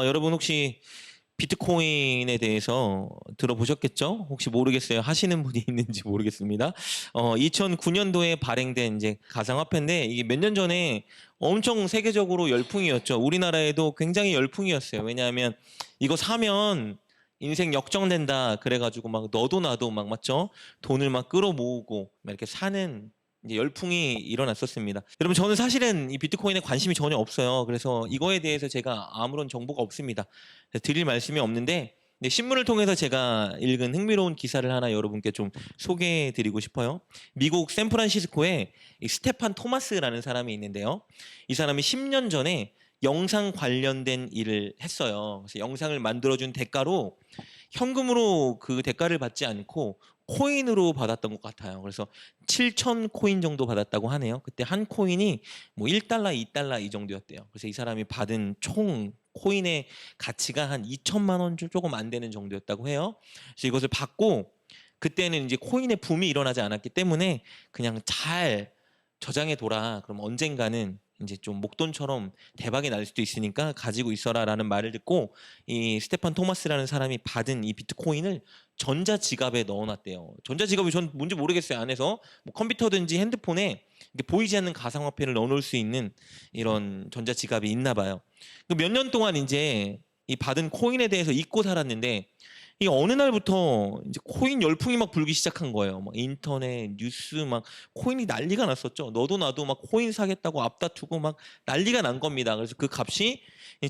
여러분 혹시 비트코인에 대해서 들어보셨겠죠? 혹시 모르겠어요. 하시는 분이 있는지 모르겠습니다. 2009년도에 발행된 이제 가상화폐인데 이게 몇 년 전에 엄청 세계적으로 열풍이었죠. 우리나라에도 굉장히 열풍이었어요. 왜냐하면 이거 사면 인생 역정된다. 그래가지고 막 너도 나도 막 맞죠? 돈을 막 끌어모으고 막 이렇게 사는 이제 열풍이 일어났었습니다. 여러분 저는 사실은 이 비트코인에 관심이 전혀 없어요. 그래서 이거에 대해서 제가 아무런 정보가 없습니다. 그래서 드릴 말씀이 없는데 신문을 통해서 제가 읽은 흥미로운 기사를 하나 여러분께 좀 소개해 드리고 싶어요. 미국 샌프란시스코에 이 스테판 토마스라는 사람이 있는데요. 이 사람이 10년 전에 영상 관련된 일을 했어요. 그래서 영상을 만들어준 대가로 현금으로 그 대가를 받지 않고 코인으로 받았던 것 같아요. 그래서 7천 코인 정도 받았다고 하네요. 그때 한 코인이 뭐 1달러, 2달러 이 정도였대요. 그래서 이 사람이 받은 총 코인의 가치가 한 2천만 원 조금 안 되는 정도였다고 해요. 그래서 이것을 받고 그때는 이제 코인의 붐이 일어나지 않았기 때문에 그냥 잘 저장해 둬라. 그럼 언젠가는 이제 좀 목돈처럼 대박이 날 수도 있으니까 가지고 있어라라는 말을 듣고 이 스테판 토마스라는 사람이 받은 이 비트코인을 전자지갑에 넣어놨대요. 전자지갑이 전 뭔지 모르겠어요. 안에서 뭐 컴퓨터든지 핸드폰에 보이지 않는 가상화폐를 넣어놓을 수 있는 이런 전자지갑이 있나 봐요. 몇 년 동안 이제 이 받은 코인에 대해서 잊고 살았는데 이 어느 날부터 이제 코인 열풍이 막 불기 시작한 거예요. 막 인터넷, 뉴스 막 코인이 난리가 났었죠. 너도 나도 막 코인 사겠다고 앞다투고 막 난리가 난 겁니다. 그래서 그 값이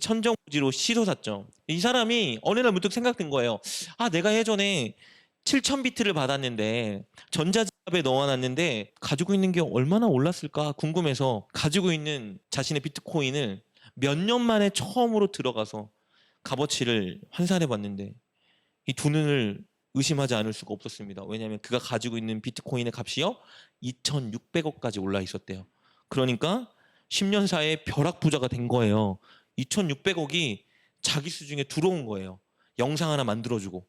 천정부지로 치솟았죠. 이 사람이 어느 날 문득 생각된 거예요. 아, 내가 예전에 7천 비트를 받았는데 전자지갑에 넣어놨는데 가지고 있는 게 얼마나 올랐을까 궁금해서 가지고 있는 자신의 비트코인을 몇 년 만에 처음으로 들어가서 값어치를 환산해 봤는데 이 두 눈을 의심하지 않을 수가 없었습니다. 왜냐하면 그가 가지고 있는 비트코인의 값이요 2,600억까지 올라 있었대요. 그러니까 10년 사이에 벼락부자가 된 거예요. 2,600억이 자기 수중에 들어온 거예요. 영상 하나 만들어주고.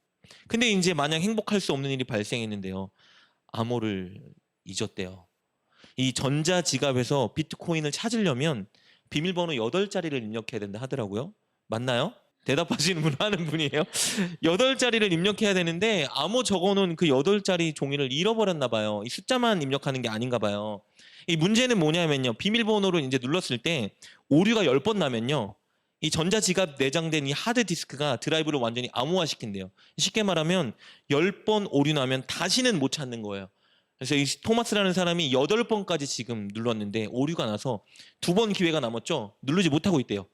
근데 이제 마냥 행복할 수 없는 일이 발생했는데요. 암호를 잊었대요. 이 전자지갑에서 비트코인을 찾으려면 비밀번호 8자리를 입력해야 된다 하더라고요. 맞나요? 대답하시는 분 하는 분이에요. 8자리를 입력해야 되는데 암호 적어놓은 그 8자리 종이를 잃어버렸나 봐요. 이 숫자만 입력하는 게 아닌가 봐요. 이 문제는 뭐냐면요. 비밀번호를 이제 눌렀을 때 오류가 10번 나면요. 이 전자지갑 내장된 이 하드디스크가 드라이브를 완전히 암호화시킨대요. 쉽게 말하면 10번 오류 나면 다시는 못 찾는 거예요. 그래서 이 토마스라는 사람이 8번까지 지금 눌렀는데 오류가 나서 2번 기회가 남았죠. 누르지 못하고 있대요.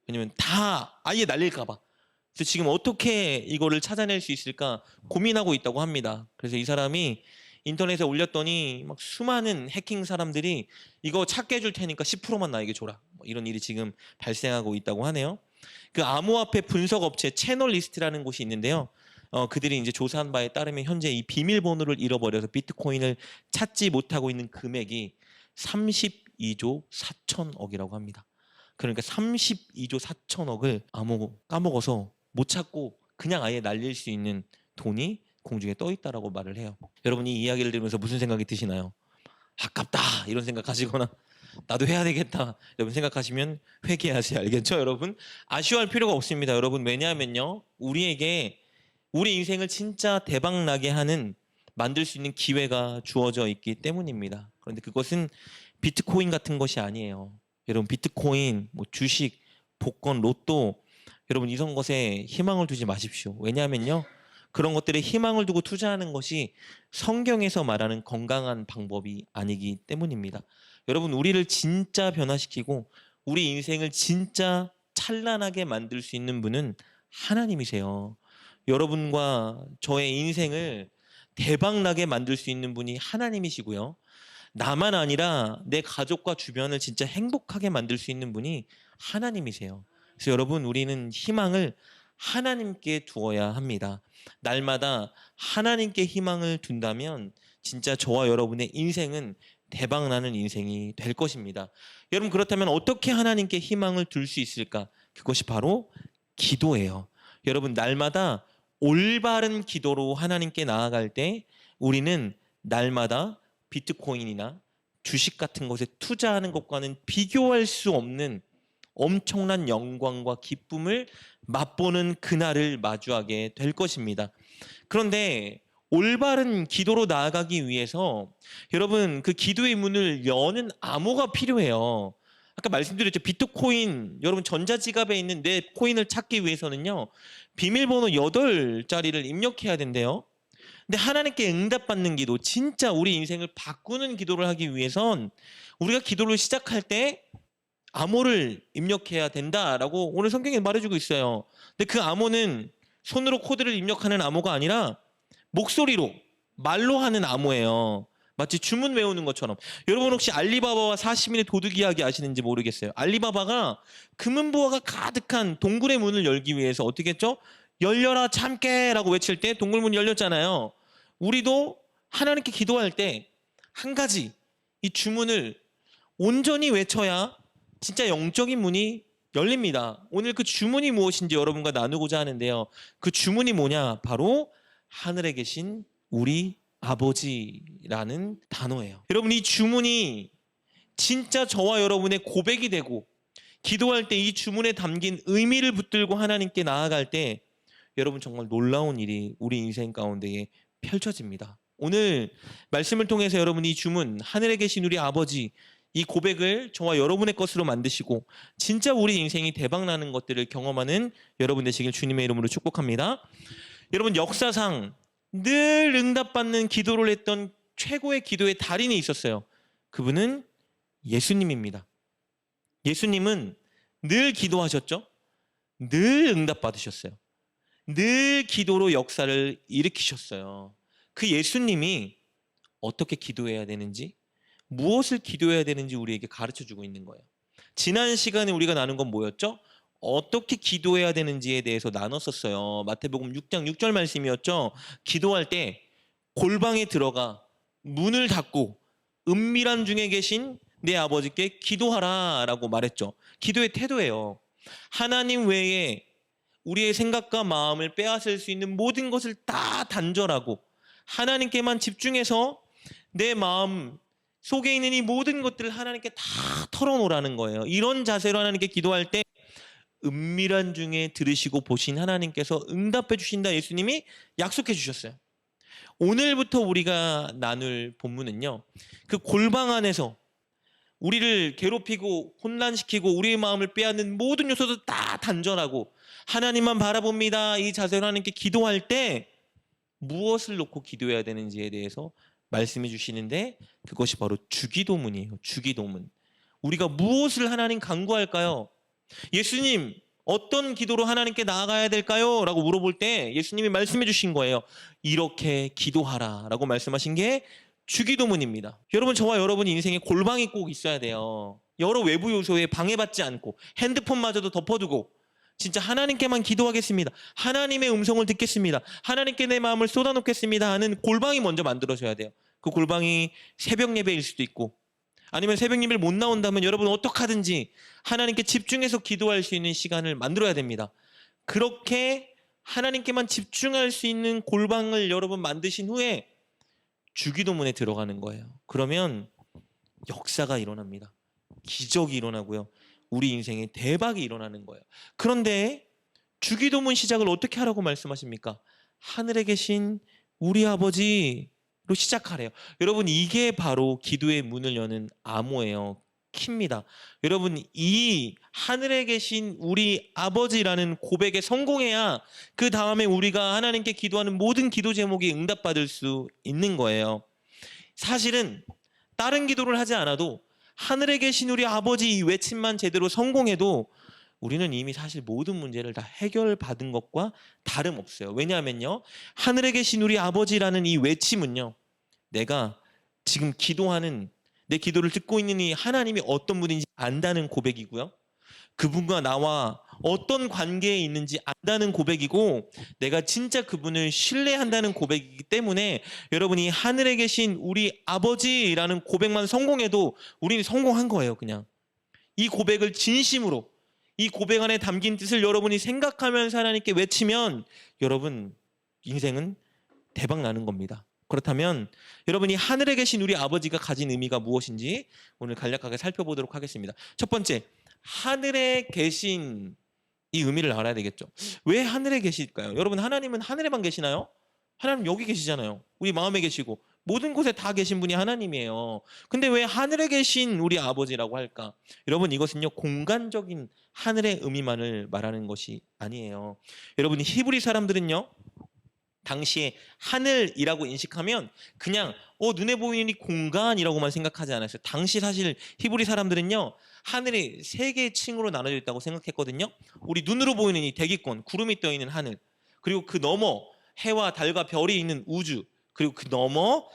왜냐면 다 아예 날릴까봐. 그래서 지금 어떻게 이거를 찾아낼 수 있을까 고민하고 있다고 합니다. 그래서 이 사람이 인터넷에 올렸더니 막 수많은 해킹 사람들이 이거 찾게 해줄 테니까 10%만 나에게 줘라. 뭐 이런 일이 지금 발생하고 있다고 하네요. 그 암호화폐 분석 업체 채널리스트라는 곳이 있는데요. 그들이 이제 조사한 바에 따르면 현재 이 비밀번호를 잃어버려서 비트코인을 찾지 못하고 있는 금액이 32조 4천억이라고 합니다. 그러니까 32조 4천억을 까먹어서 못 찾고 그냥 아예 날릴 수 있는 돈이 공중에 떠 있다라고 말을 해요. 여러분이 이 이야기를 들으면서 무슨 생각이 드시나요? 아깝다 이런 생각하시거나 나도 해야 되겠다 여러분 생각하시면 회개하세요. 알겠죠 여러분? 아쉬워할 필요가 없습니다. 여러분 왜냐하면요 우리에게 우리 인생을 진짜 대박 나게 하는 만들 수 있는 기회가 주어져 있기 때문입니다. 그런데 그것은 비트코인 같은 것이 아니에요. 여러분 비트코인, 뭐 주식, 복권, 로또 여러분 이런 것에 희망을 두지 마십시오. 왜냐하면요 그런 것들에 희망을 두고 투자하는 것이 성경에서 말하는 건강한 방법이 아니기 때문입니다. 여러분 우리를 진짜 변화시키고 우리 인생을 진짜 찬란하게 만들 수 있는 분은 하나님이세요. 여러분과 저의 인생을 대박나게 만들 수 있는 분이 하나님이시고요. 나만 아니라 내 가족과 주변을 진짜 행복하게 만들 수 있는 분이 하나님이세요. 그래서 여러분 우리는 희망을 하나님께 두어야 합니다. 날마다 하나님께 희망을 둔다면 진짜 저와 여러분의 인생은 대박나는 인생이 될 것입니다. 여러분 그렇다면 어떻게 하나님께 희망을 둘 수 있을까? 그것이 바로 기도예요. 여러분 날마다 올바른 기도로 하나님께 나아갈 때 우리는 날마다 비트코인이나 주식 같은 것에 투자하는 것과는 비교할 수 없는 엄청난 영광과 기쁨을 맛보는 그날을 마주하게 될 것입니다. 그런데 올바른 기도로 나아가기 위해서 여러분 그 기도의 문을 여는 암호가 필요해요. 아까 말씀드렸죠. 비트코인 여러분 전자지갑에 있는 내 코인을 찾기 위해서는요. 비밀번호 8자리를 입력해야 된대요. 근데 하나님께 응답받는 기도, 진짜 우리 인생을 바꾸는 기도를 하기 위해선 우리가 기도를 시작할 때 암호를 입력해야 된다라고 오늘 성경에 말해주고 있어요. 근데 그 암호는 손으로 코드를 입력하는 암호가 아니라 목소리로 말로 하는 암호예요. 마치 주문 외우는 것처럼. 여러분 혹시 알리바바와 40인의 도둑 이야기 아시는지 모르겠어요. 알리바바가 금은보화가 가득한 동굴의 문을 열기 위해서 어떻게 했죠? 열려라 참깨 라고 외칠 때 동굴문이 열렸잖아요. 우리도 하나님께 기도할 때 한 가지 이 주문을 온전히 외쳐야 진짜 영적인 문이 열립니다. 오늘 그 주문이 무엇인지 여러분과 나누고자 하는데요. 그 주문이 뭐냐? 바로 하늘에 계신 우리 아버지라는 단어예요. 여러분 이 주문이 진짜 저와 여러분의 고백이 되고 기도할 때 이 주문에 담긴 의미를 붙들고 하나님께 나아갈 때 여러분 정말 놀라운 일이 우리 인생 가운데에 펼쳐집니다. 오늘 말씀을 통해서 여러분 이 주문 하늘에 계신 우리 아버지 이 고백을 저와 여러분의 것으로 만드시고 진짜 우리 인생이 대박나는 것들을 경험하는 여러분 되시길 주님의 이름으로 축복합니다. 여러분 역사상 늘 응답받는 기도를 했던 최고의 기도의 달인이 있었어요. 그분은 예수님입니다. 예수님은 늘 기도하셨죠? 늘 응답받으셨어요. 늘 기도로 역사를 일으키셨어요. 그 예수님이 어떻게 기도해야 되는지, 무엇을 기도해야 되는지 우리에게 가르쳐주고 있는 거예요. 지난 시간에 우리가 나눈 건 뭐였죠? 어떻게 기도해야 되는지에 대해서 나눴었어요. 마태복음 6장 6절 말씀이었죠. 기도할 때 골방에 들어가 문을 닫고 은밀한 중에 계신 내 아버지께 기도하라 라고 말했죠. 기도의 태도예요. 하나님 외에 우리의 생각과 마음을 빼앗을 수 있는 모든 것을 다 단절하고 하나님께만 집중해서 내 마음 속에 있는 이 모든 것들을 하나님께 다 털어놓으라는 거예요. 이런 자세로 하나님께 기도할 때 은밀한 중에 들으시고 보신 하나님께서 응답해 주신다 예수님이 약속해 주셨어요. 오늘부터 우리가 나눌 본문은요. 그 골방 안에서 우리를 괴롭히고 혼란시키고 우리의 마음을 빼앗는 모든 요소도 다 단절하고 하나님만 바라봅니다. 이 자세로 하나님께 기도할 때 무엇을 놓고 기도해야 되는지에 대해서 말씀해 주시는데 그것이 바로 주기도문이에요. 주기도문. 우리가 무엇을 하나님 간구할까요? 예수님 어떤 기도로 하나님께 나아가야 될까요? 라고 물어볼 때 예수님이 말씀해 주신 거예요. 이렇게 기도하라 라고 말씀하신 게 주기도문입니다. 여러분 저와 여러분 인생에 골방이 꼭 있어야 돼요. 여러 외부 요소에 방해받지 않고 핸드폰마저도 덮어두고 진짜 하나님께만 기도하겠습니다. 하나님의 음성을 듣겠습니다. 하나님께 내 마음을 쏟아놓겠습니다 하는 골방이 먼저 만들어져야 돼요. 그 골방이 새벽 예배일 수도 있고 아니면 새벽 예배를 못 나온다면 여러분 어떻게 하든지 하나님께 집중해서 기도할 수 있는 시간을 만들어야 됩니다. 그렇게 하나님께만 집중할 수 있는 골방을 여러분 만드신 후에 주기도문에 들어가는 거예요. 그러면 역사가 일어납니다. 기적이 일어나고요. 우리 인생에 대박이 일어나는 거예요. 그런데 주기도문 시작을 어떻게 하라고 말씀하십니까? 하늘에 계신 우리 아버지로 시작하래요. 여러분 이게 바로 기도의 문을 여는 암호예요. 키입니다. 여러분 이 하늘에 계신 우리 아버지라는 고백에 성공해야 그 다음에 우리가 하나님께 기도하는 모든 기도 제목이 응답받을 수 있는 거예요. 사실은 다른 기도를 하지 않아도 하늘에 계신 우리 아버지 이 외침만 제대로 성공해도 우리는 이미 사실 모든 문제를 다 해결받은 것과 다름없어요. 왜냐하면요. 하늘에 계신 우리 아버지라는 이 외침은요. 내가 지금 기도하는 내 기도를 듣고 있는 이 하나님이 어떤 분인지 안다는 고백이고요. 그분과 나와 어떤 관계에 있는지 안다는 고백이고 내가 진짜 그분을 신뢰한다는 고백이기 때문에 여러분이 하늘에 계신 우리 아버지라는 고백만 성공해도 우리는 성공한 거예요. 그냥 이 고백을 진심으로 이 고백 안에 담긴 뜻을 여러분이 생각하면서 하나님께 외치면 여러분 인생은 대박 나는 겁니다. 그렇다면 여러분이 하늘에 계신 우리 아버지가 가진 의미가 무엇인지 오늘 간략하게 살펴보도록 하겠습니다. 첫 번째, 하늘에 계신 이 의미를 알아야 되겠죠. 왜 하늘에 계실까요? 여러분, 하나님은 하늘에만 계시나요? 하나님 여기 계시잖아요. 우리 마음에 계시고 모든 곳에 다 계신 분이 하나님이에요. 근데 왜 하늘에 계신 우리 아버지라고 할까? 여러분, 이것은요 공간적인 하늘의 의미만을 말하는 것이 아니에요. 여러분, 히브리 사람들은요 당시에 하늘이라고 인식하면 그냥 눈에 보이는 이 공간이라고만 생각하지 않았어요. 당시 사실 히브리 사람들은요 하늘이 세 개의 층으로 나눠져 있다고 생각했거든요. 우리 눈으로 보이는 이 대기권, 구름이 떠 있는 하늘, 그리고 그 너머 해와 달과 별이 있는 우주, 그리고 그 너머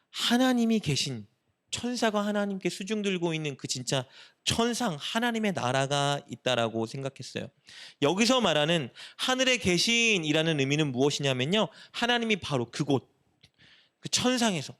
하나님이 계신, 천사가 하나님께 수중 들고 있는 그 진짜 천상 하나님의 나라가 있다라고 생각했어요. 여기서 말하는 하늘에 계신이라는 의미는 무엇이냐면요, 하나님이 바로 그곳, 그 천상에서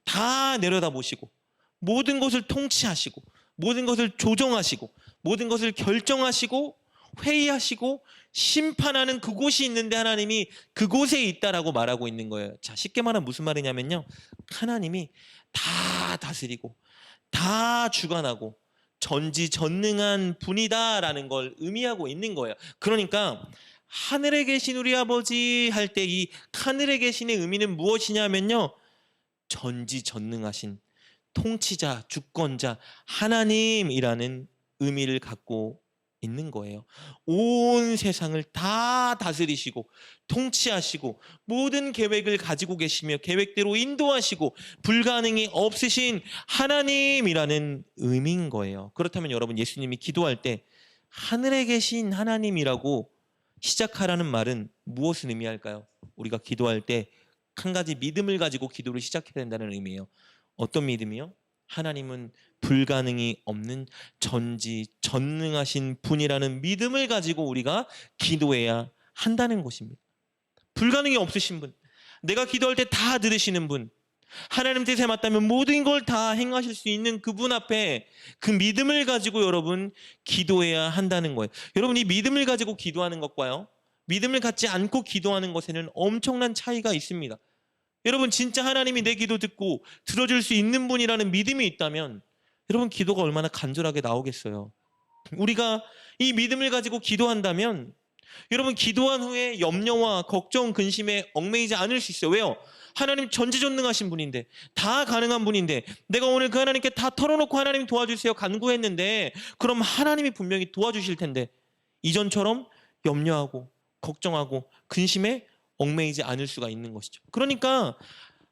다 내려다보시고 모든 것을 통치하시고 모든 것을 조정하시고 모든 것을 결정하시고 회의하시고 심판하는 그곳이 있는데 하나님이 그곳에 있다라고 말하고 있는 거예요. 자, 쉽게 말하면 무슨 말이냐면요, 하나님이 다 다스리고 다 주관하고 전지전능한 분이다라는 걸 의미하고 있는 거예요. 그러니까 하늘에 계신 우리 아버지 할 때 이 하늘에 계신의 의미는 무엇이냐면요, 전지전능하신 통치자, 주권자, 하나님이라는 의미를 갖고 있는 거예요. 온 세상을 다 다스리시고 통치하시고 모든 계획을 가지고 계시며 계획대로 인도하시고 불가능이 없으신 하나님이라는 의미인 거예요. 그렇다면 여러분, 예수님이 기도할 때 하늘에 계신 하나님이라고 시작하라는 말은 무엇을 의미할까요? 우리가 기도할 때 한 가지 믿음을 가지고 기도를 시작해야 된다는 의미예요. 어떤 믿음이요? 하나님은 불가능이 없는 전지전능하신 분이라는 믿음을 가지고 우리가 기도해야 한다는 것입니다. 불가능이 없으신 분, 내가 기도할 때 다 들으시는 분, 하나님 뜻에 맞다면 모든 걸 다 행하실 수 있는 그분 앞에 그 믿음을 가지고 여러분 기도해야 한다는 거예요. 여러분, 이 믿음을 가지고 기도하는 것과요, 믿음을 갖지 않고 기도하는 것에는 엄청난 차이가 있습니다. 여러분, 진짜 하나님이 내 기도 듣고 들어줄 수 있는 분이라는 믿음이 있다면 여러분, 기도가 얼마나 간절하게 나오겠어요. 우리가 이 믿음을 가지고 기도한다면 여러분, 기도한 후에 염려와 걱정, 근심에 얽매이지 않을 수 있어요. 왜요? 하나님 전지전능하신 분인데, 다 가능한 분인데, 내가 오늘 그 하나님께 다 털어놓고 하나님 도와주세요 간구했는데, 그럼 하나님이 분명히 도와주실 텐데 이전처럼 염려하고 걱정하고 근심에 얽매이지 않을 수가 있는 것이죠. 그러니까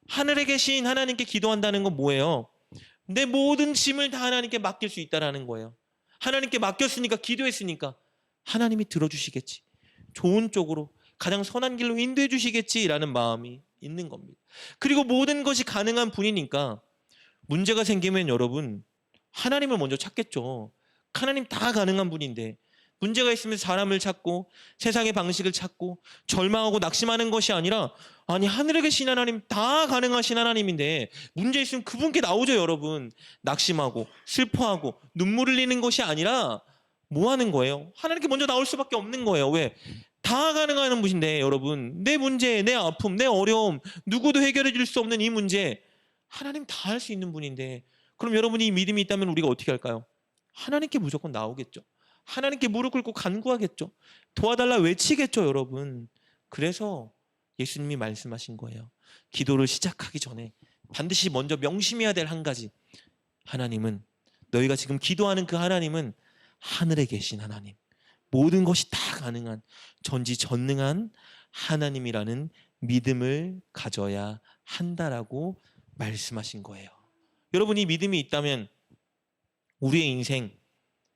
하늘에 계신 하나님께 기도한다는 건 뭐예요? 내 모든 짐을 다 하나님께 맡길 수 있다라는 거예요. 하나님께 맡겼으니까, 기도했으니까 하나님이 들어주시겠지, 좋은 쪽으로 가장 선한 길로 인도해 주시겠지라는 마음이 있는 겁니다. 그리고 모든 것이 가능한 분이니까 문제가 생기면 여러분, 하나님을 먼저 찾겠죠. 하나님 다 가능한 분인데 문제가 있으면 사람을 찾고 세상의 방식을 찾고 절망하고 낙심하는 것이 아니라, 아니 하늘에 계신 하나님, 다 가능하신 하나님인데 문제 있으면 그분께 나오죠. 여러분, 낙심하고 슬퍼하고 눈물 흘리는 것이 아니라 뭐 하는 거예요? 하나님께 먼저 나올 수밖에 없는 거예요. 왜? 다 가능한 분인데 여러분, 내 문제, 내 아픔, 내 어려움, 누구도 해결해 줄 수 없는 이 문제 하나님 다 할 수 있는 분인데, 그럼 여러분이 믿음이 있다면 우리가 어떻게 할까요? 하나님께 무조건 나오겠죠. 하나님께 무릎 꿇고 간구하겠죠. 도와달라 외치겠죠. 여러분, 그래서 예수님이 말씀하신 거예요. 기도를 시작하기 전에 반드시 먼저 명심해야 될 한 가지, 하나님은, 너희가 지금 기도하는 그 하나님은 하늘에 계신 하나님, 모든 것이 다 가능한 전지전능한 하나님이라는 믿음을 가져야 한다라고 말씀하신 거예요. 여러분, 이 믿음이 있다면 우리의 인생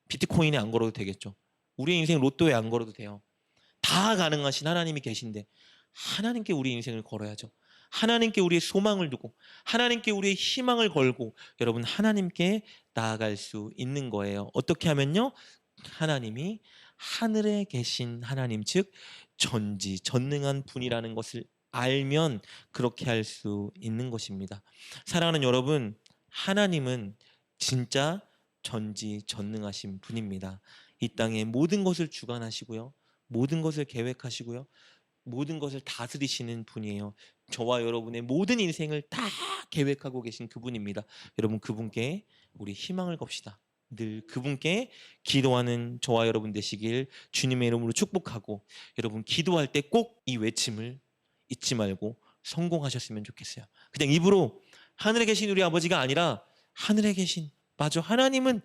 비트코인에 안 걸어도 되겠죠. 우리의 인생 로또에 안 걸어도 돼요. 다 가능하신 하나님이 계신데 하나님께 우리 인생을 걸어야죠. 하나님께 우리의 소망을 두고 하나님께 우리의 희망을 걸고 여러분, 하나님께 나아갈 수 있는 거예요. 어떻게 하면요? 하나님이 하늘에 계신 하나님, 즉 전지전능한 분이라는 것을 알면 그렇게 할 수 있는 것입니다. 사랑하는 여러분, 하나님은 진짜 전지전능하신 분입니다. 이 땅의 모든 것을 주관하시고요, 모든 것을 계획하시고요, 모든 것을 다스리시는 분이에요. 저와 여러분의 모든 인생을 다 계획하고 계신 그분입니다. 여러분, 그분께 우리 희망을 겁시다. 늘 그분께 기도하는 저와 여러분 되시길 주님의 이름으로 축복하고, 여러분 기도할 때 꼭 이 외침을 잊지 말고 성공하셨으면 좋겠어요. 그냥 입으로 하늘에 계신 우리 아버지가 아니라, 하늘에 계신, 맞아, 하나님은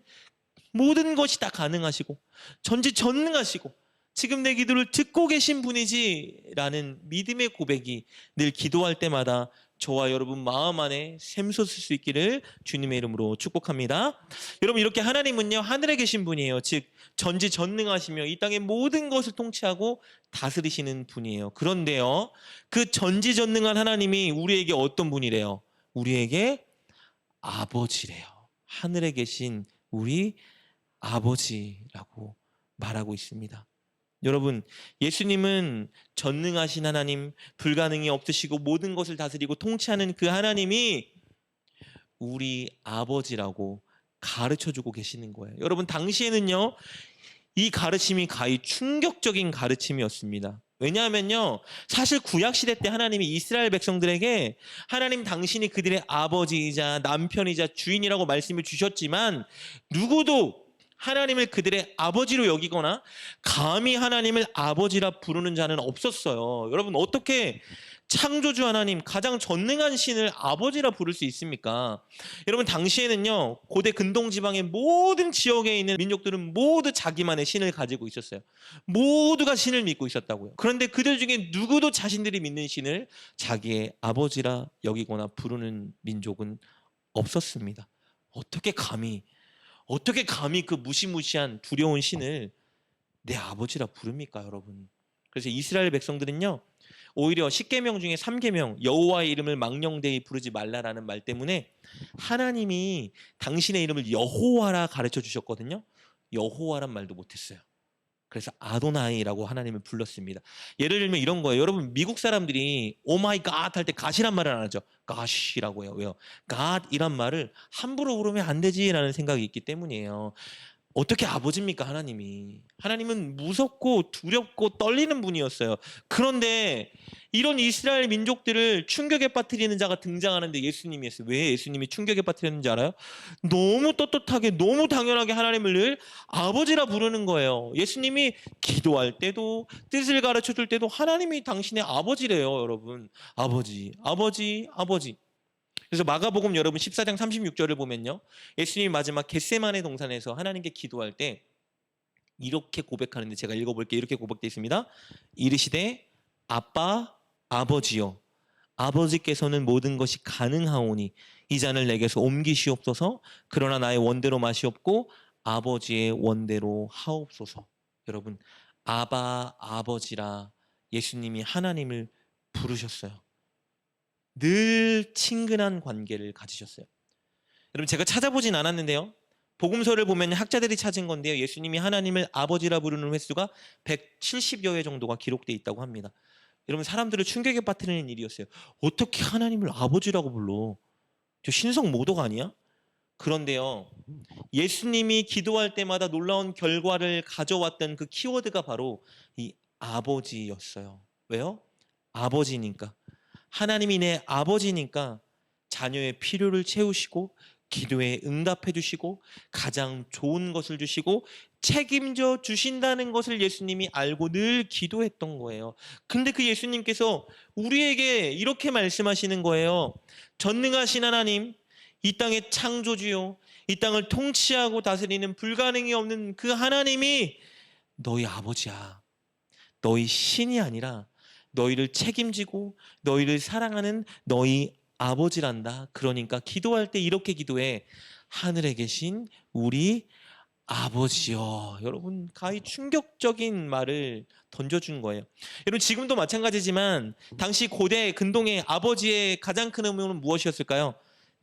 모든 것이 다 가능하시고 전지전능하시고 지금 내 기도를 듣고 계신 분이지 라는 믿음의 고백이 늘 기도할 때마다 저와 여러분 마음 안에 샘솟을 수 있기를 주님의 이름으로 축복합니다. 여러분, 이렇게 하나님은요, 하늘에 계신 분이에요. 즉 전지전능하시며 이 땅의 모든 것을 통치하고 다스리시는 분이에요. 그런데요, 그 전지전능한 하나님이 우리에게 어떤 분이래요? 우리에게 아버지래요. 하늘에 계신 우리 아버지라고 말하고 있습니다. 여러분, 예수님은 전능하신 하나님, 불가능이 없으시고 모든 것을 다스리고 통치하는 그 하나님이 우리 아버지라고 가르쳐주고 계시는 거예요. 여러분, 당시에는요, 이 가르침이 가히 충격적인 가르침이었습니다. 왜냐하면요, 사실 구약시대 때 하나님이 이스라엘 백성들에게 하나님 당신이 그들의 아버지이자 남편이자 주인이라고 말씀을 주셨지만, 누구도 하나님을 그들의 아버지로 여기거나 감히 하나님을 아버지라 부르는 자는 없었어요. 여러분, 어떻게 창조주 하나님, 가장 전능한 신을 아버지라 부를 수 있습니까? 여러분, 당시에는요, 고대 근동 지방의 모든 지역에 있는 민족들은 모두 자기만의 신을 가지고 있었어요. 모두가 신을 믿고 있었다고요. 그런데 그들 중에 누구도 자신들이 믿는 신을 자기의 아버지라 여기거나 부르는 민족은 없었습니다. 어떻게 감히 그 무시무시한 두려운 신을 내 아버지라 부릅니까, 여러분? 그래서 이스라엘 백성들은요, 오히려 10계명 중에 3계명, 여호와의 이름을 망령되이 부르지 말라라는 말 때문에 하나님이 당신의 이름을 여호와라 가르쳐 주셨거든요. 여호와란 말도 못했어요. 그래서 아도나이라고 하나님을 불렀습니다. 예를 들면 이런 거예요. 여러분, 미국 사람들이 오 마이 갓 할 때 갓이란 말을 안 하죠. 갓이라고 해요. 왜요? 갓이란 말을 함부로 부르면 안 되지라는 생각이 있기 때문이에요. 어떻게 아버지입니까, 하나님이? 하나님은 무섭고 두렵고 떨리는 분이었어요. 그런데 이런 이스라엘 민족들을 충격에 빠뜨리는 자가 등장하는데 예수님이었어요. 왜 예수님이 충격에 빠뜨렸는지 알아요? 너무 떳떳하게, 너무 당연하게 하나님을 늘 아버지라 부르는 거예요. 예수님이 기도할 때도, 뜻을 가르쳐 줄 때도 하나님이 당신의 아버지래요, 여러분. 아버지, 아버지, 아버지. 그래서 마가복음 여러분 14장 36절을 보면요, 예수님이 마지막 겟세마네 동산에서 하나님께 기도할 때 이렇게 고백하는데, 제가 읽어볼게요. 이렇게 고백되어 있습니다. 이르시되 아빠, 아버지요, 아버지께서는 모든 것이 가능하오니 이 잔을 내게서 옮기시옵소서. 그러나 나의 원대로 마시옵고 아버지의 원대로 하옵소서. 여러분, 아바, 아버지라 예수님이 하나님을 부르셨어요. 늘 친근한 관계를 가지셨어요. 여러분, 제가 찾아보진 않았는데요, 복음서를 보면 학자들이 찾은 건데요, 예수님이 하나님을 아버지라 부르는 횟수가 170여 회 정도가 기록되어 있다고 합니다. 여러분, 사람들을 충격에 빠뜨리는 일이었어요. 어떻게 하나님을 아버지라고 불러? 저 신성 모독 아니야? 그런데요, 예수님이 기도할 때마다 놀라운 결과를 가져왔던 그 키워드가 바로 이 아버지였어요. 왜요? 아버지니까. 하나님이 내 아버지니까 자녀의 필요를 채우시고 기도에 응답해 주시고 가장 좋은 것을 주시고 책임져 주신다는 것을 예수님이 알고 늘 기도했던 거예요. 근데 그 예수님께서 우리에게 이렇게 말씀하시는 거예요. 전능하신 하나님, 이 땅의 창조주요, 이 땅을 통치하고 다스리는 불가능이 없는 그 하나님이 너희 아버지야. 너희 신이 아니라 너희를 책임지고 너희를 사랑하는 너희 아버지란다. 그러니까 기도할 때 이렇게 기도해. 하늘에 계신 우리 아버지요. 여러분, 가히 충격적인 말을 던져준 거예요. 여러분, 지금도 마찬가지지만 당시 고대 근동의 아버지의 가장 큰 의무는 무엇이었을까요?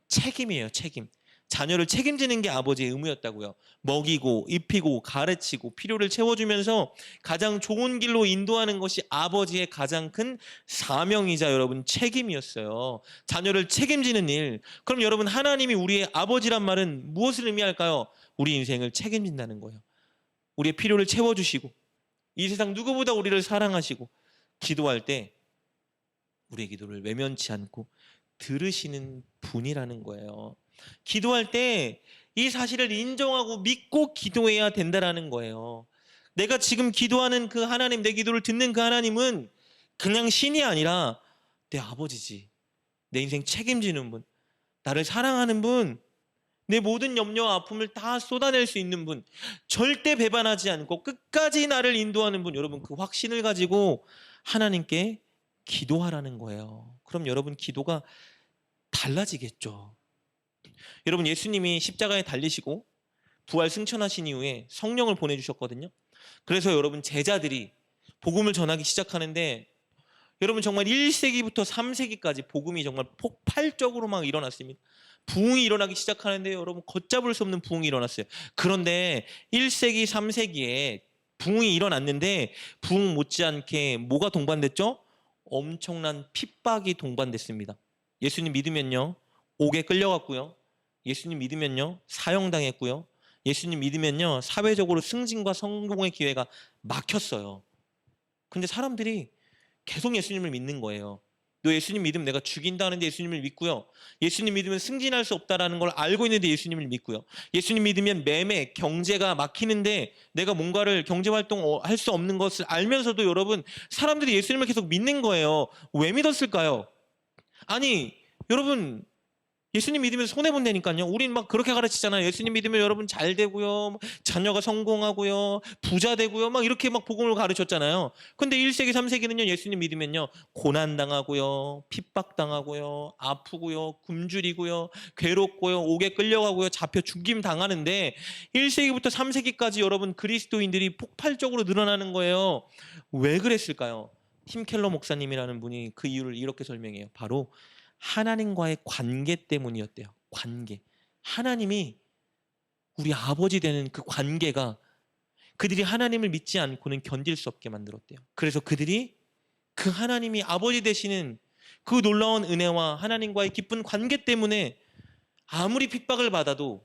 책임이에요. 책임. 자녀를 책임지는 게 아버지의 의무였다고요. 먹이고 입히고 가르치고 필요를 채워주면서 가장 좋은 길로 인도하는 것이 아버지의 가장 큰 사명이자 여러분 책임이었어요. 자녀를 책임지는 일. 그럼 여러분, 하나님이 우리의 아버지란 말은 무엇을 의미할까요? 우리 인생을 책임진다는 거예요. 우리의 필요를 채워주시고 이 세상 누구보다 우리를 사랑하시고 기도할 때 우리의 기도를 외면치 않고 들으시는 분이라는 거예요. 기도할 때 이 사실을 인정하고 믿고 기도해야 된다라는 거예요. 내가 지금 기도하는 그 하나님, 내 기도를 듣는 그 하나님은 그냥 신이 아니라 내 아버지지. 내 인생 책임지는 분, 나를 사랑하는 분, 내 모든 염려와 아픔을 다 쏟아낼 수 있는 분, 절대 배반하지 않고 끝까지 나를 인도하는 분. 여러분, 그 확신을 가지고 하나님께 기도하라는 거예요. 그럼 여러분 기도가 달라지겠죠. 여러분, 예수님이 십자가에 달리시고 부활 승천하신 이후에 성령을 보내주셨거든요. 그래서 여러분 제자들이 복음을 전하기 시작하는데, 여러분 정말 1세기부터 3세기까지 복음이 정말 폭발적으로 막 일어났습니다. 부흥이 일어나기 시작하는데 여러분 걷잡을 수 없는 부흥이 일어났어요. 그런데 1세기, 3세기에 부흥이 일어났는데 부흥 못지않게 뭐가 동반됐죠? 엄청난 핍박이 동반됐습니다. 예수님 믿으면요, 옥에 끌려갔고요. 예수님 믿으면요, 사형당했고요. 예수님 믿으면요, 사회적으로 승진과 성공의 기회가 막혔어요. 근데 사람들이 계속 예수님을 믿는 거예요. 너 예수님 믿으면 내가 죽인다는데 예수님을 믿고요. 예수님 믿으면 승진할 수 없다라는 걸 알고 있는데 예수님을 믿고요. 예수님 믿으면 매매, 경제가 막히는데 내가 뭔가를 경제활동 할 수 없는 것을 알면서도 여러분 사람들이 예수님을 계속 믿는 거예요. 왜 믿었을까요? 아니 여러분, 예수님 믿으면 손해본다니까요. 우린 막 그렇게 가르치잖아요. 예수님 믿으면 여러분 잘 되고요, 자녀가 성공하고요, 부자 되고요, 막 이렇게 막 복음을 가르쳤잖아요. 근데 1세기, 3세기는요, 예수님 믿으면요, 고난당하고요, 핍박당하고요, 아프고요, 굶주리고요, 괴롭고요, 옥에 끌려가고요, 잡혀 죽임 당하는데 1세기부터 3세기까지 여러분 그리스도인들이 폭발적으로 늘어나는 거예요. 왜 그랬을까요? 팀 켈러 목사님이라는 분이 그 이유를 이렇게 설명해요. 바로 하나님과의 관계 때문이었대요. 관계. 하나님이 우리 아버지 되는 그 관계가 그들이 하나님을 믿지 않고는 견딜 수 없게 만들었대요. 그래서 그들이 그 하나님이 아버지 되시는 그 놀라운 은혜와 하나님과의 깊은 관계 때문에 아무리 핍박을 받아도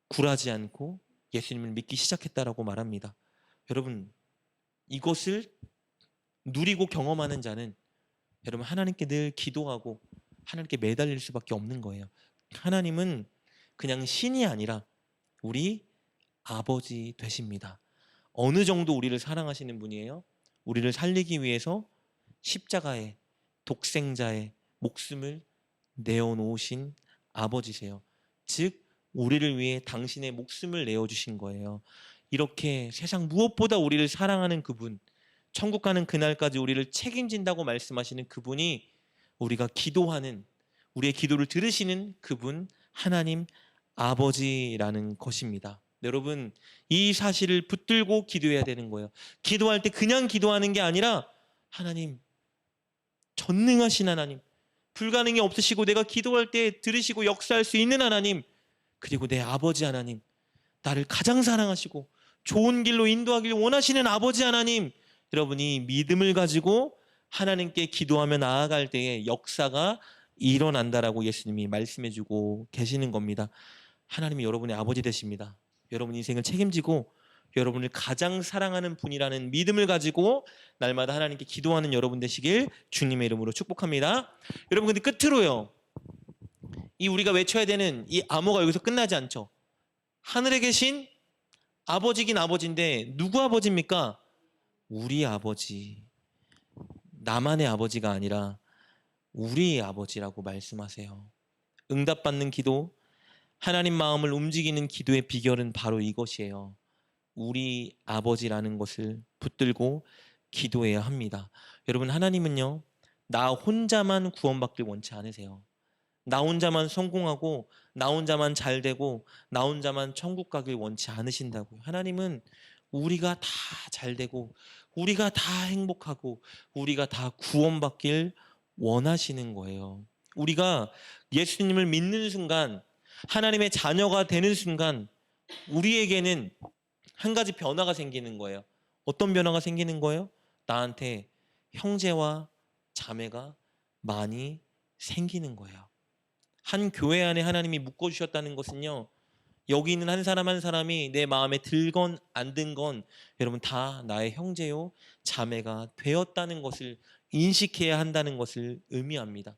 굴하지 않고 예수님을 믿기 시작했다라고 말합니다. 여러분, 이것을 누리고 경험하는 자는 여러분 하나님께 늘 기도하고 하나님께 매달릴 수밖에 없는 거예요. 하나님은 그냥 신이 아니라 우리 아버지 되십니다. 어느 정도 우리를 사랑하시는 분이에요? 우리를 살리기 위해서 십자가에 독생자의 목숨을 내어놓으신 아버지세요. 즉 우리를 위해 당신의 목숨을 내어주신 거예요. 이렇게 세상 무엇보다 우리를 사랑하는 그분, 천국 가는 그날까지 우리를 책임진다고 말씀하시는 그분이 우리가 기도하는, 우리의 기도를 들으시는 그분, 하나님 아버지라는 것입니다. 여러분, 이 사실을 붙들고 기도해야 되는 거예요. 기도할 때 그냥 기도하는 게 아니라 하나님, 전능하신 하나님, 불가능이 없으시고 내가 기도할 때 들으시고 역사할 수 있는 하나님, 그리고 내 아버지 하나님, 나를 가장 사랑하시고 좋은 길로 인도하길 원하시는 아버지 하나님, 여러분이 믿음을 가지고 하나님께 기도하며 나아갈 때에 역사가 일어난다라고 예수님이 말씀해주고 계시는 겁니다. 하나님이 여러분의 아버지 되십니다. 여러분 인생을 책임지고 여러분을 가장 사랑하는 분이라는 믿음을 가지고 날마다 하나님께 기도하는 여러분 되시길 주님의 이름으로 축복합니다. 여러분, 근데 끝으로요, 이 우리가 외쳐야 되는 이 암호가 여기서 끝나지 않죠. 하늘에 계신 아버지긴 아버지인데 누구 아버지입니까? 우리 아버지. 나만의 아버지가 아니라 우리 아버지라고 말씀하세요. 응답받는 기도, 하나님 마음을 움직이는 기도의 비결은 바로 이것이에요. 우리 아버지라는 것을 붙들고 기도해야 합니다. 여러분, 하나님은요, 나 혼자만 구원받길 원치 않으세요. 나 혼자만 성공하고 나 혼자만 잘 되고 나 혼자만 천국 가길 원치 않으신다고요. 하나님은 우리가 다 잘 되고 우리가 다 행복하고 우리가 다 구원받길 원하시는 거예요. 우리가 예수님을 믿는 순간, 하나님의 자녀가 되는 순간 우리에게는 한 가지 변화가 생기는 거예요. 어떤 변화가 생기는 거예요? 나한테 형제와 자매가 많이 생기는 거예요. 한 교회 안에 하나님이 묶어주셨다는 것은요, 여기 있는 한 사람 한 사람이 내 마음에 들건 안 든건 여러분 다 나의 형제요 자매가 되었다는 것을 인식해야 한다는 것을 의미합니다.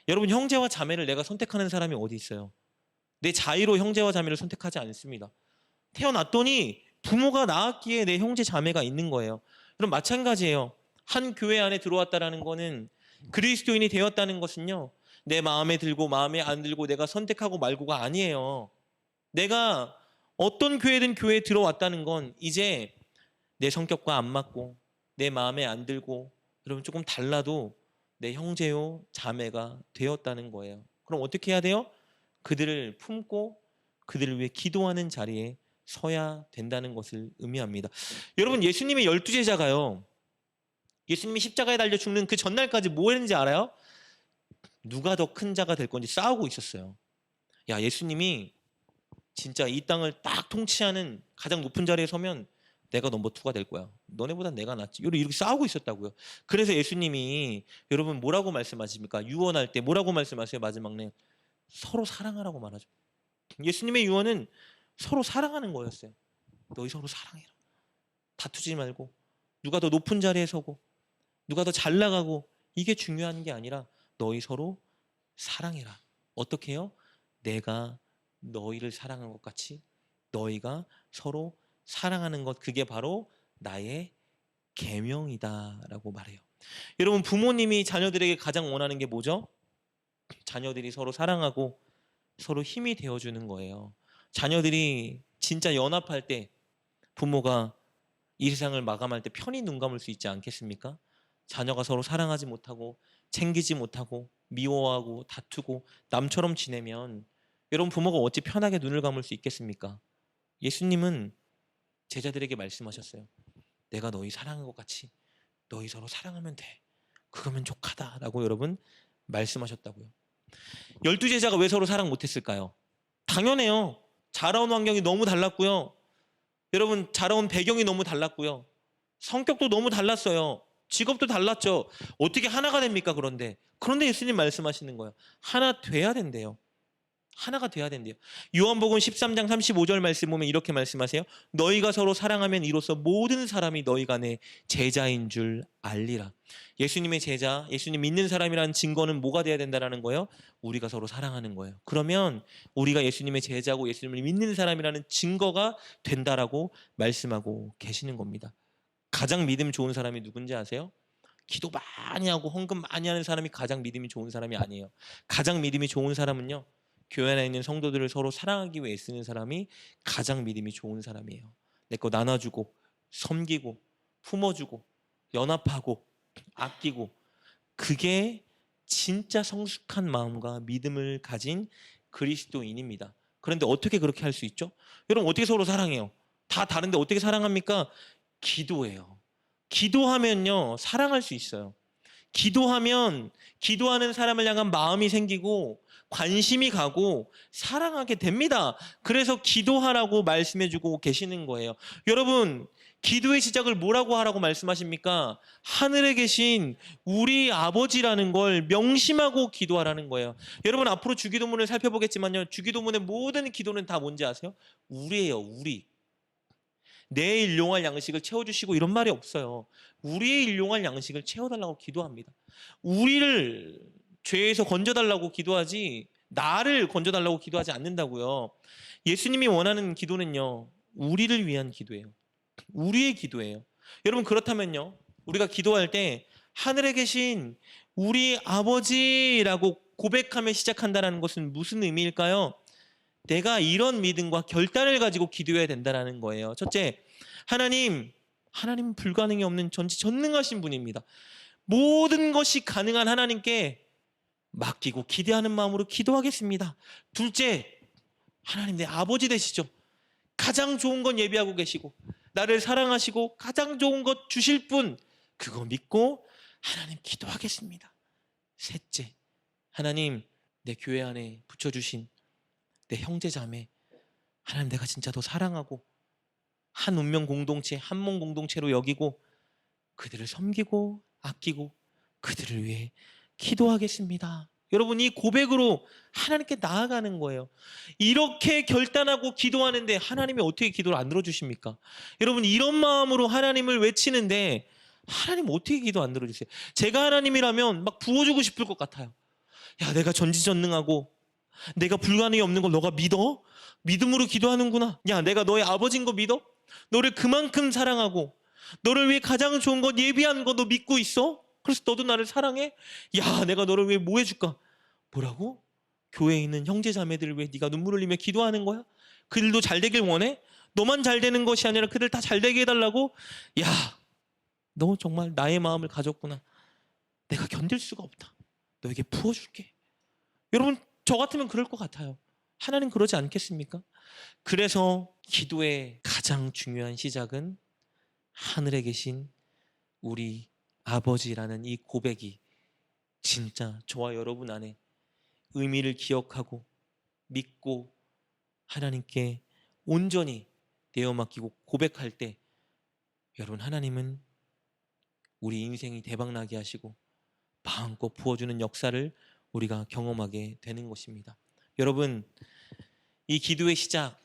여러분, 형제와 자매를 내가 선택하는 사람이 어디 있어요? 내 자의로 형제와 자매를 선택하지 않습니다. 태어났더니 부모가 낳았기에 내 형제 자매가 있는 거예요. 그럼 마찬가지예요. 한 교회 안에 들어왔다라는 거는, 그리스도인이 되었다는 것은요, 내 마음에 들고 마음에 안 들고 내가 선택하고 말고가 아니에요. 내가 어떤 교회든 교회에 들어왔다는 건 이제 내 성격과 안 맞고 내 마음에 안 들고 여러분 조금 달라도 내 형제요 자매가 되었다는 거예요. 그럼 어떻게 해야 돼요? 그들을 품고 그들을 위해 기도하는 자리에 서야 된다는 것을 의미합니다. 여러분, 예수님의 12제자가요, 예수님이 십자가에 달려 죽는 그 전날까지 뭐 했는지 알아요? 누가 더 큰 자가 될 건지 싸우고 있었어요. 야, 예수님이 진짜 이 땅을 딱 통치하는 가장 높은 자리에 서면 내가 넘버 2가 될 거야. 너네보단 내가 낫지. 이렇게 싸우고 있었다고요. 그래서 예수님이 여러분 뭐라고 말씀하십니까? 유언할 때 뭐라고 말씀하세요? 마지막에 서로 사랑하라고 말하죠. 예수님의 유언은 서로 사랑하는 거였어요. 너희 서로 사랑해라. 다투지 말고 누가 더 높은 자리에 서고 누가 더 잘 나가고 이게 중요한 게 아니라 너희 서로 사랑해라. 어떻게 해요? 내가 너희를 사랑한 것 같이 너희가 서로 사랑하는 것, 그게 바로 나의 계명이다라고 말해요. 여러분, 부모님이 자녀들에게 가장 원하는 게 뭐죠? 자녀들이 서로 사랑하고 서로 힘이 되어주는 거예요. 자녀들이 진짜 연합할 때 부모가 이 세상을 마감할 때 편히 눈 감을 수 있지 않겠습니까? 자녀가 서로 사랑하지 못하고 챙기지 못하고 미워하고 다투고 남처럼 지내면 여러분, 부모가 어찌 편하게 눈을 감을 수 있겠습니까? 예수님은 제자들에게 말씀하셨어요. 내가 너희 사랑한 것 같이 너희 서로 사랑하면 돼. 그거면 족하다라고 여러분 말씀하셨다고요. 12제자가 왜 서로 사랑 못했을까요? 당연해요. 자라온 환경이 너무 달랐고요. 여러분, 자라온 배경이 너무 달랐고요. 성격도 너무 달랐어요. 직업도 달랐죠. 어떻게 하나가 됩니까? 그런데 예수님 말씀하시는 거예요. 하나 돼야 된대요. 하나가 돼야 된대요. 요한복음 13장 35절 말씀 보면 이렇게 말씀하세요. 너희가 서로 사랑하면 이로써 모든 사람이 너희가 내 제자인 줄 알리라. 예수님의 제자, 예수님 믿는 사람이라는 증거는 뭐가 돼야 된다는 거예요? 우리가 서로 사랑하는 거예요. 그러면 우리가 예수님의 제자고 예수님을 믿는 사람이라는 증거가 된다라고 말씀하고 계시는 겁니다. 가장 믿음 좋은 사람이 누군지 아세요? 기도 많이 하고 헌금 많이 하는 사람이 가장 믿음이 좋은 사람이 아니에요. 가장 믿음이 좋은 사람은요, 교회 안에 있는 성도들을 서로 사랑하기 위해 애쓰는 사람이 가장 믿음이 좋은 사람이에요. 내 거 나눠주고 섬기고 품어주고 연합하고 아끼고, 그게 진짜 성숙한 마음과 믿음을 가진 그리스도인입니다. 그런데 어떻게 그렇게 할 수 있죠? 여러분, 어떻게 서로 사랑해요? 다 다른데 어떻게 사랑합니까? 기도해요. 기도하면요 사랑할 수 있어요. 기도하면 기도하는 사람을 향한 마음이 생기고 관심이 가고 사랑하게 됩니다. 그래서 기도하라고 말씀해주고 계시는 거예요. 여러분, 기도의 시작을 뭐라고 하라고 말씀하십니까? 하늘에 계신 우리 아버지라는 걸 명심하고 기도하라는 거예요. 여러분, 앞으로 주기도문을 살펴보겠지만요, 주기도문의 모든 기도는 다 뭔지 아세요? 우리예요. 우리. 내 일용할 양식을 채워주시고 이런 말이 없어요. 우리의 일용할 양식을 채워달라고 기도합니다. 우리를 죄에서 건져달라고 기도하지 나를 건져달라고 기도하지 않는다고요. 예수님이 원하는 기도는요, 우리를 위한 기도예요. 우리의 기도예요. 여러분, 그렇다면요, 우리가 기도할 때 하늘에 계신 우리 아버지라고 고백하며 시작한다는 것은 무슨 의미일까요? 내가 이런 믿음과 결단을 가지고 기도해야 된다는 거예요. 첫째, 하나님은 불가능이 없는 전지전능하신 분입니다. 모든 것이 가능한 하나님께 맡기고 기대하는 마음으로 기도하겠습니다. 둘째, 하나님 내 아버지 되시죠. 가장 좋은 건 예비하고 계시고 나를 사랑하시고 가장 좋은 것 주실 분, 그거 믿고 하나님 기도하겠습니다. 셋째, 하나님 내 교회 안에 붙여주신 내 형제 자매, 하나님 내가 진짜 더 사랑하고 한 운명 공동체, 한 몸 공동체로 여기고 그들을 섬기고 아끼고 그들을 위해 기도하겠습니다. 여러분, 이 고백으로 하나님께 나아가는 거예요. 이렇게 결단하고 기도하는데 하나님이 어떻게 기도를 안 들어주십니까? 여러분, 이런 마음으로 하나님을 외치는데 하나님 어떻게 기도 안 들어주세요? 제가 하나님이라면 막 부어주고 싶을 것 같아요. 야, 내가 전지전능하고 내가 불가능이 없는 걸 너가 믿어? 믿음으로 기도하는구나. 야, 내가 너의 아버지인 거 믿어? 너를 그만큼 사랑하고 너를 위해 가장 좋은 것 예비한 거 너 믿고 있어? 그래서 너도 나를 사랑해? 야, 내가 너를 위해 뭐 해줄까? 뭐라고? 교회에 있는 형제 자매들을 위해 네가 눈물 흘리며 기도하는 거야? 그들도 잘 되길 원해? 너만 잘 되는 것이 아니라 그들 다 잘 되게 해달라고? 야, 너 정말 나의 마음을 가졌구나. 내가 견딜 수가 없다. 너에게 부어줄게. 여러분, 저 같으면 그럴 것 같아요. 하나님 그러지 않겠습니까? 그래서 기도의 가장 중요한 시작은 하늘에 계신 우리 아버지라는 이 고백이 진짜 저와 여러분 안에 의미를 기억하고 믿고 하나님께 온전히 내어 맡기고 고백할 때, 여러분, 하나님은 우리 인생이 대박나게 하시고 마음껏 부어주는 역사를 우리가 경험하게 되는 것입니다. 여러분, 이 기도의 시작,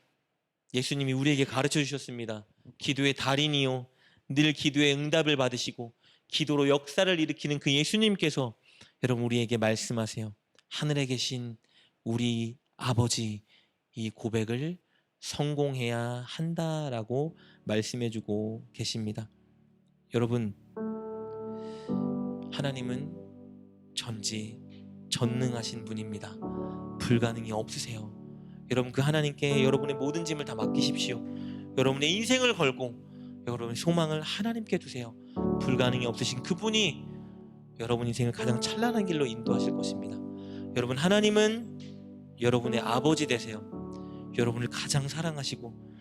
예수님이 우리에게 가르쳐 주셨습니다. 기도의 달인이요, 늘 기도의 응답을 받으시고 기도로 역사를 일으키는 그 예수님께서 여러분 우리에게 말씀하세요. 하늘에 계신 우리 아버지, 이 고백을 성공해야 한다라고 말씀해주고 계십니다. 여러분, 하나님은 전지전능하신 분입니다. 불가능이 없으세요. 여러분, 그 하나님께 여러분의 모든 짐을 다 맡기십시오. 여러분의 인생을 걸고 여러분의 소망을 하나님께 두세요. 불가능이 없으신 그분이 여러분 인생을 가장 찬란한 길로 인도하실 것입니다. 여러분, 하나님은 여러분의 아버지 되세요. 여러분을 가장 사랑하시고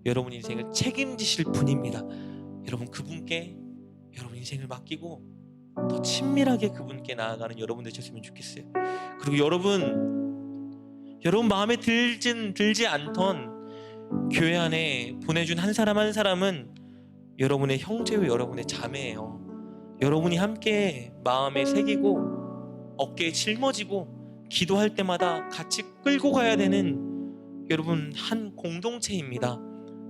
여러분 인생을 책임지실 분입니다. 여러분, 그분께 여러분 인생을 맡기고 더 친밀하게 그분께 나아가는 여러분 되셨으면 좋겠어요. 그리고 여러분 마음에 들지 않던 교회 안에 보내준 한 사람 한 사람은 여러분의 형제요, 여러분의 자매예요. 여러분이 함께 마음에 새기고 어깨에 짊어지고 기도할 때마다 같이 끌고 가야 되는 여러분 한 공동체입니다.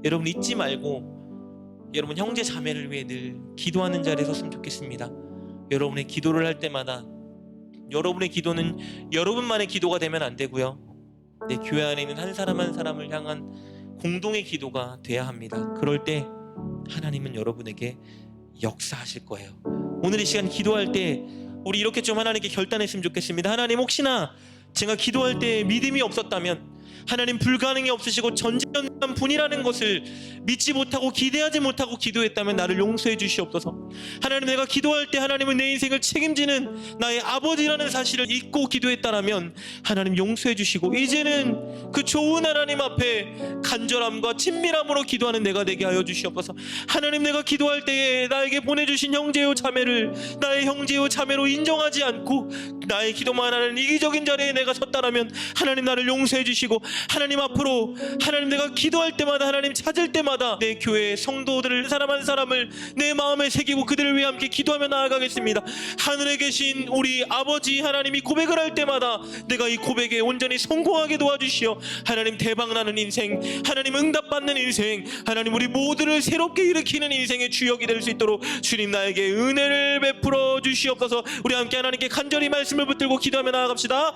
여러분 잊지 말고 여러분 형제 자매를 위해 늘 기도하는 자리에 섰으면 좋겠습니다. 여러분의 기도를 할 때마다 여러분의 기도는 여러분만의 기도가 되면 안 되고요, 내 교회 안에 있는 한 사람 한 사람을 향한 공동의 기도가 돼야 합니다. 그럴 때 하나님은 여러분에게 역사하실 거예요. 오늘 이 시간 기도할 때 우리 이렇게 좀 하나님께 결단했으면 좋겠습니다. 하나님, 혹시나 제가 기도할 때 믿음이 없었다면, 하나님 불가능이 없으시고 전지전능한 분이라는 것을 믿지 못하고 기대하지 못하고 기도했다면 나를 용서해 주시옵소서. 하나님, 내가 기도할 때 하나님은 내 인생을 책임지는 나의 아버지라는 사실을 잊고 기도했다라면 하나님 용서해 주시고, 이제는 그 좋은 하나님 앞에 간절함과 친밀함으로 기도하는 내가 되게 하여 주시옵소서. 하나님, 내가 기도할 때에 나에게 보내주신 형제요 자매를 나의 형제요 자매로 인정하지 않고 나의 기도만 하는 이기적인 자리에 내가 섰다라면 하나님 나를 용서해 주시고, 하나님 앞으로 하나님 내가 기도할 때마다 하나님 찾을 때마다 내 교회 성도들을 사람 한 사람을 내 마음에 새기고 그들을 위해 함께 기도하며 나아가겠습니다. 하늘에 계신 우리 아버지 하나님이 고백을 할 때마다 내가 이 고백에 온전히 성공하게 도와주시어 하나님 대박나는 인생, 하나님 응답받는 인생, 하나님 우리 모두를 새롭게 일으키는 인생의 주역이 될 수 있도록 주님 나에게 은혜를 베풀어 주시옵소서. 우리 함께 하나님께 간절히 말씀을 붙들고 기도하며 나아갑시다.